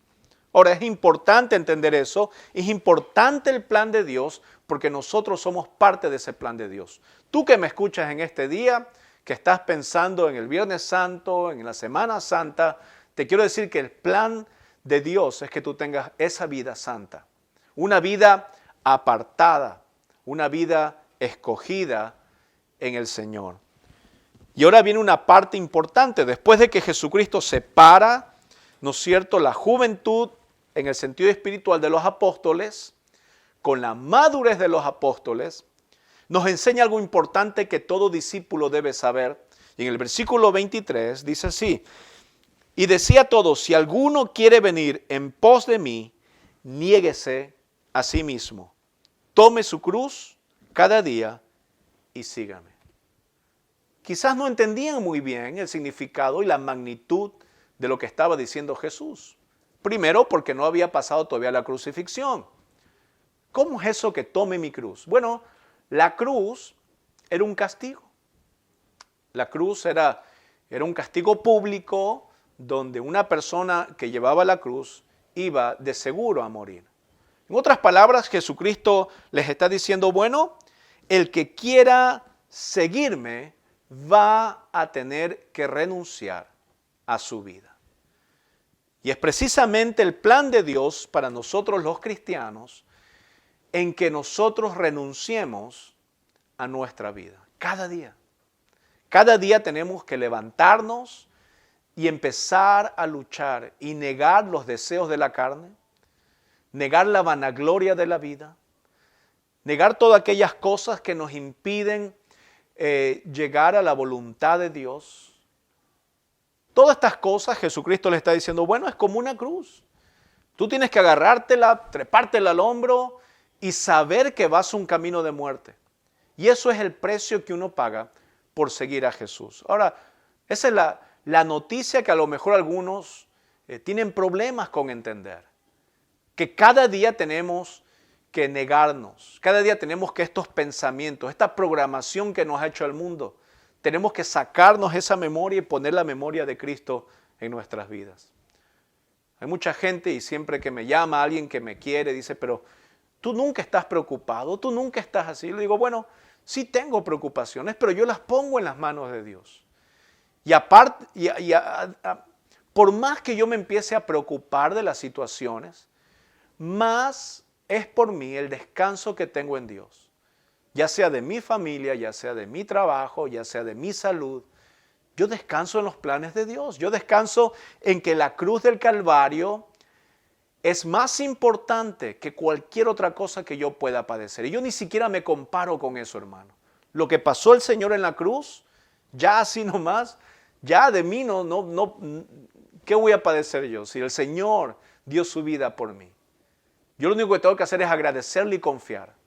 Ahora, es importante entender eso, es importante el plan de Dios porque nosotros somos parte de ese plan de Dios. Tú que me escuchas en este día, que estás pensando en el Viernes Santo, en la Semana Santa, te quiero decir que el plan de Dios es que tú tengas esa vida santa, una vida apartada, una vida escogida en el Señor. Y ahora viene una parte importante, después de que Jesucristo separa, ¿no es cierto?, la juventud en el sentido espiritual de los apóstoles, con la madurez de los apóstoles, nos enseña algo importante que todo discípulo debe saber. Y en el versículo 23 dice así, y decía a todos, si alguno quiere venir en pos de mí, niéguese a sí mismo, tome su cruz cada día y sígame. Quizás no entendían muy bien el significado y la magnitud de lo que estaba diciendo Jesús. Primero, porque no había pasado todavía la crucifixión. ¿Cómo es eso que tome mi cruz? Bueno, la cruz era un castigo. La cruz era un castigo público donde una persona que llevaba la cruz iba de seguro a morir. En otras palabras, Jesucristo les está diciendo, bueno, el que quiera seguirme va a tener que renunciar a su vida. Y es precisamente el plan de Dios para nosotros los cristianos en que nosotros renunciemos a nuestra vida. Cada día. Cada día tenemos que levantarnos y empezar a luchar y negar los deseos de la carne, negar la vanagloria de la vida, negar todas aquellas cosas que nos impiden llegar a la voluntad de Dios. Todas estas cosas Jesucristo le está diciendo, bueno, es como una cruz. Tú tienes que agarrártela, trepártela al hombro y saber que vas un camino de muerte. Y eso es el precio que uno paga por seguir a Jesús. Ahora, esa es la noticia que a lo mejor algunos tienen problemas con entender. Que cada día tenemos que negarnos, cada día tenemos que estos pensamientos, esta programación que nos ha hecho el mundo, tenemos que sacarnos esa memoria y poner la memoria de Cristo en nuestras vidas. Hay mucha gente y siempre que me llama alguien que me quiere, dice, pero tú nunca estás preocupado, tú nunca estás así. Le digo, bueno, sí tengo preocupaciones, pero yo las pongo en las manos de Dios. Y aparte, por más que yo me empiece a preocupar de las situaciones, más es por mí el descanso que tengo en Dios. Ya sea de mi familia, ya sea de mi trabajo, ya sea de mi salud. Yo descanso en los planes de Dios. Yo descanso en que la cruz del Calvario es más importante que cualquier otra cosa que yo pueda padecer. Y yo ni siquiera me comparo con eso, hermano. Lo que pasó el Señor en la cruz, ya así nomás, ya de mí ¿qué voy a padecer yo? Si el Señor dio su vida por mí. Yo lo único que tengo que hacer es agradecerle y confiar.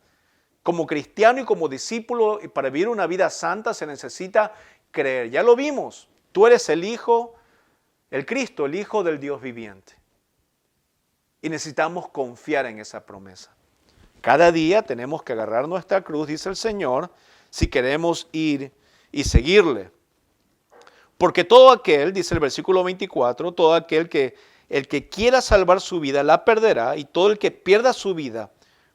Como cristiano y como discípulo, y para vivir una vida santa se necesita creer. Ya lo vimos. Tú eres el Hijo, el Cristo, el Hijo del Dios viviente. Y necesitamos confiar en esa promesa. Cada día tenemos que agarrar nuestra cruz, dice el Señor, si queremos ir y seguirle. Porque todo aquel, dice el versículo 24, todo aquel el que quiera salvar su vida la perderá, y todo el que pierda su vida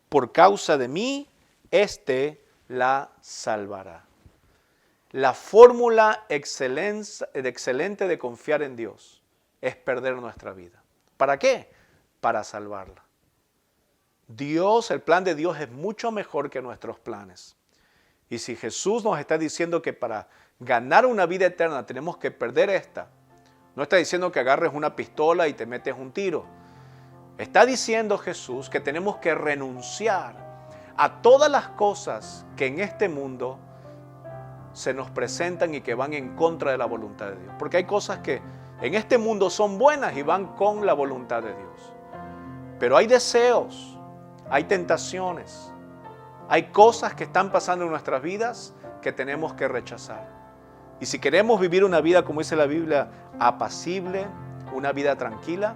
por causa de mí, éste la salvará. La fórmula excelente de confiar en Dios es perder nuestra vida. ¿Para qué? Para salvarla. Dios, el plan de Dios es mucho mejor que nuestros planes. Y si Jesús nos está diciendo que para ganar una vida eterna tenemos que perder esta, no está diciendo que agarres una pistola y te metes un tiro. Está diciendo Jesús que tenemos que renunciar a todas las cosas que en este mundo se nos presentan y que van en contra de la voluntad de Dios. Porque hay cosas que en este mundo son buenas y van con la voluntad de Dios. Pero hay deseos, hay tentaciones, hay cosas que están pasando en nuestras vidas que tenemos que rechazar. Y si queremos vivir una vida, como dice la Biblia, apacible, una vida tranquila,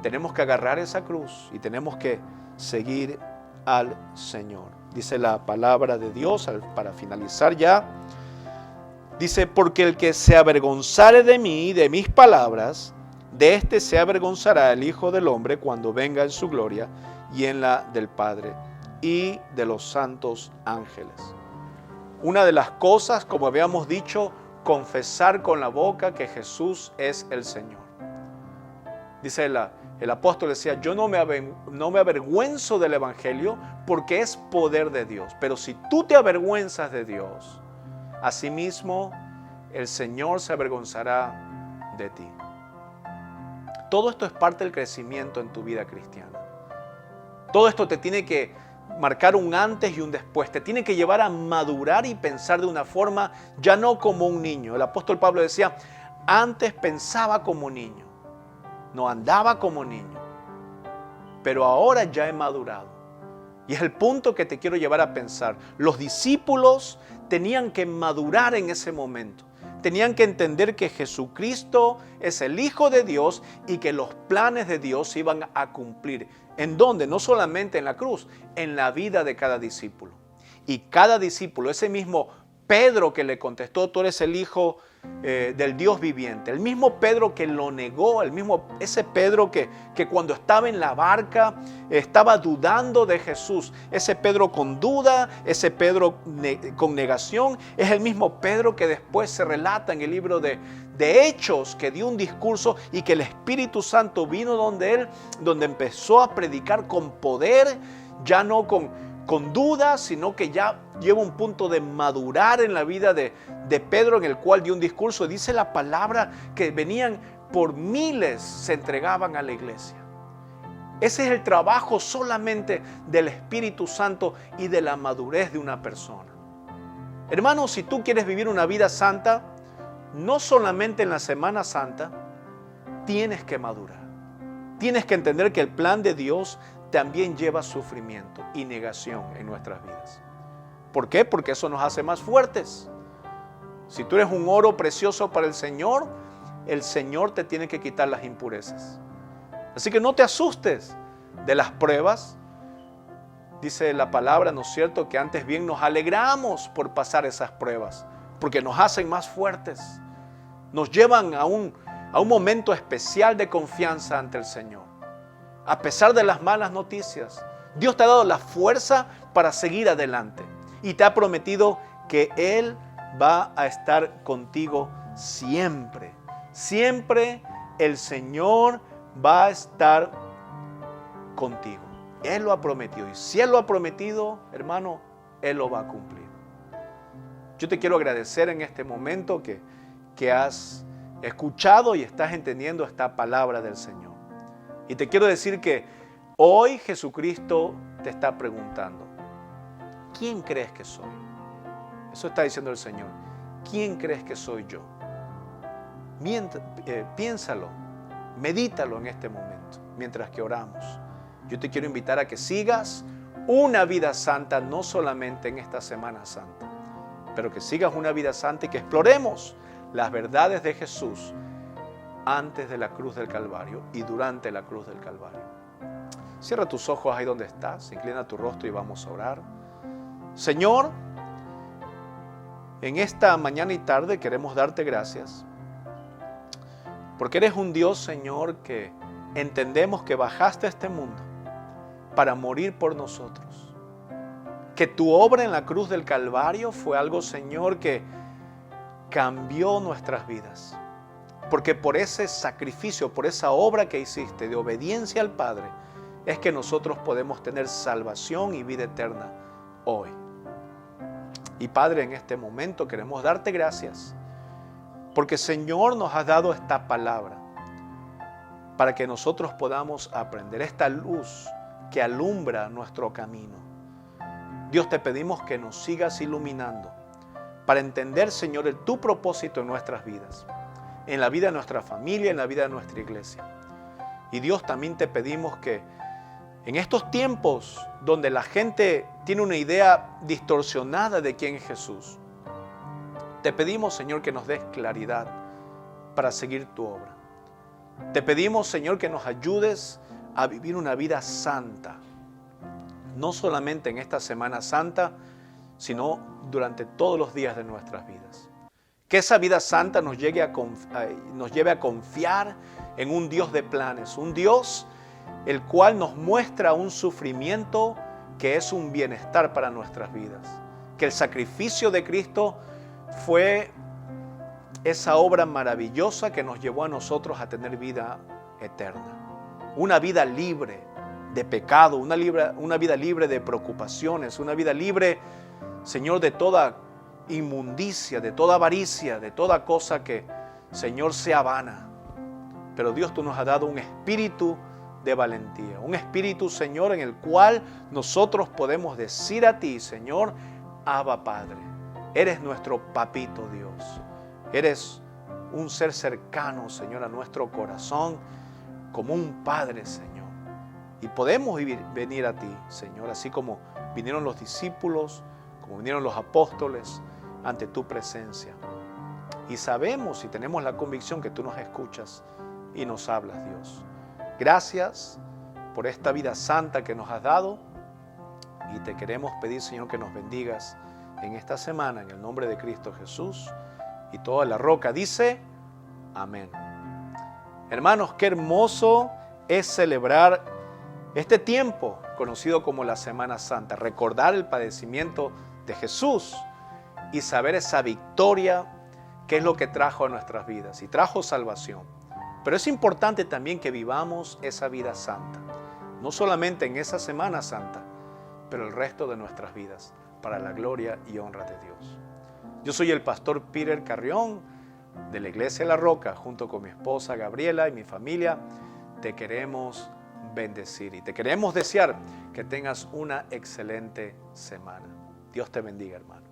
tenemos que agarrar esa cruz y tenemos que seguir al Señor. Dice la palabra de Dios, para finalizar ya, dice, porque el que se avergonzare de mí y de mis palabras, de éste se avergonzará el Hijo del Hombre cuando venga en su gloria y en la del Padre y de los santos ángeles. Una de las cosas, como habíamos dicho, confesar con la boca que Jesús es el Señor. Dice el apóstol, decía, yo no me avergüenzo del Evangelio porque es poder de Dios. Pero si tú te avergüenzas de Dios, asimismo el Señor se avergonzará de ti. Todo esto es parte del crecimiento en tu vida cristiana. Todo esto te tiene que marcar un antes y un después. Te tiene que llevar a madurar y pensar de una forma ya no como un niño. El apóstol Pablo decía, antes pensaba como niño, no andaba como niño, pero ahora ya he madurado. Y es el punto que te quiero llevar a pensar. Los discípulos tenían que madurar en ese momento. Tenían que entender que Jesucristo es el Hijo de Dios y que los planes de Dios se iban a cumplir. ¿En dónde? No solamente en la cruz, en la vida de cada discípulo. Y cada discípulo, ese mismo Pedro que le contestó, tú eres el Hijo del Dios viviente. El mismo Pedro que lo negó, ese Pedro que cuando estaba en la barca estaba dudando de Jesús. Ese Pedro con duda, ese Pedro con negación, es el mismo Pedro que después se relata en el libro de Hechos, que dio un discurso y que el Espíritu Santo vino donde él, donde empezó a predicar con poder, ya no con dudas, sino que ya lleva un punto de madurar en la vida de Pedro, en el cual dio un discurso. Dice la palabra que venían por miles, se entregaban a la iglesia. Ese es el trabajo solamente del Espíritu Santo y de la madurez de una persona. Hermano, si tú quieres vivir una vida santa, no solamente en la Semana Santa, tienes que madurar. Tienes que entender que el plan de Dios también lleva sufrimiento y negación en nuestras vidas. ¿Por qué? Porque eso nos hace más fuertes. Si tú eres un oro precioso para el Señor te tiene que quitar las impurezas. Así que no te asustes de las pruebas. Dice la palabra, ¿no es cierto?, que antes bien nos alegramos por pasar esas pruebas, porque nos hacen más fuertes. Nos llevan a un momento especial de confianza ante el Señor. A pesar de las malas noticias, Dios te ha dado la fuerza para seguir adelante y te ha prometido que Él va a estar contigo siempre. Siempre el Señor va a estar contigo. Él lo ha prometido y si Él lo ha prometido, hermano, Él lo va a cumplir. Yo te quiero agradecer en este momento que has escuchado y estás entendiendo esta palabra del Señor. Y te quiero decir que hoy Jesucristo te está preguntando, ¿quién crees que soy? Eso está diciendo el Señor. ¿Quién crees que soy yo? Piénsalo, medítalo en este momento, mientras que oramos. Yo te quiero invitar a que sigas una vida santa, no solamente en esta Semana Santa, pero que sigas una vida santa y que exploremos las verdades de Jesús antes de la cruz del Calvario y durante la cruz del Calvario. Cierra tus ojos ahí donde estás, inclina tu rostro y vamos a orar. Señor, en esta mañana y tarde queremos darte gracias, porque eres un Dios, Señor, que entendemos que bajaste a este mundo para morir por nosotros. Que tu obra en la cruz del Calvario fue algo, Señor, que cambió nuestras vidas. Porque por ese sacrificio, por esa obra que hiciste de obediencia al Padre, es que nosotros podemos tener salvación y vida eterna hoy. Y Padre, en este momento queremos darte gracias, porque Señor nos has dado esta palabra para que nosotros podamos aprender esta luz que alumbra nuestro camino. Dios, te pedimos que nos sigas iluminando, para entender, Señor, tu propósito en nuestras vidas, en la vida de nuestra familia, en la vida de nuestra iglesia. Y Dios, también te pedimos que en estos tiempos donde la gente tiene una idea distorsionada de quién es Jesús, te pedimos, Señor, que nos des claridad para seguir tu obra. Te pedimos, Señor, que nos ayudes a vivir una vida santa, no solamente en esta Semana Santa, sino durante todos los días de nuestras vidas. Que esa vida santa nos lleve a confiar en un Dios de planes, un Dios el cual nos muestra un sufrimiento que es un bienestar para nuestras vidas. Que el sacrificio de Cristo fue esa obra maravillosa que nos llevó a nosotros a tener vida eterna. Una vida libre de pecado, una vida libre de preocupaciones, una vida libre, Señor, de toda inmundicia, de toda avaricia, de toda cosa que, Señor, sea vana. Pero Dios, tú nos has dado un espíritu de valentía, un espíritu, Señor, en el cual nosotros podemos decir a ti, Señor, Abba Padre, eres nuestro papito Dios, eres un ser cercano, Señor, a nuestro corazón, como un Padre, Señor. Y podemos venir a ti, Señor, así como vinieron los discípulos, como vinieron los apóstoles ante tu presencia. Y sabemos y tenemos la convicción que tú nos escuchas y nos hablas, Dios. Gracias por esta vida santa que nos has dado y te queremos pedir, Señor, que nos bendigas en esta semana, en el nombre de Cristo Jesús. Y toda la roca dice, amén. Hermanos, qué hermoso es celebrar este tiempo conocido como la Semana Santa, recordar el padecimiento de Jesús y saber esa victoria que es lo que trajo a nuestras vidas y trajo salvación. Pero es importante también que vivamos esa vida santa, no solamente en esa Semana Santa, pero el resto de nuestras vidas, para la gloria y honra de Dios. Yo soy el pastor Peter Carrión de la Iglesia La Roca, junto con mi esposa Gabriela y mi familia. Te queremos bendecir y te queremos desear que tengas una excelente semana. Dios te bendiga, hermano.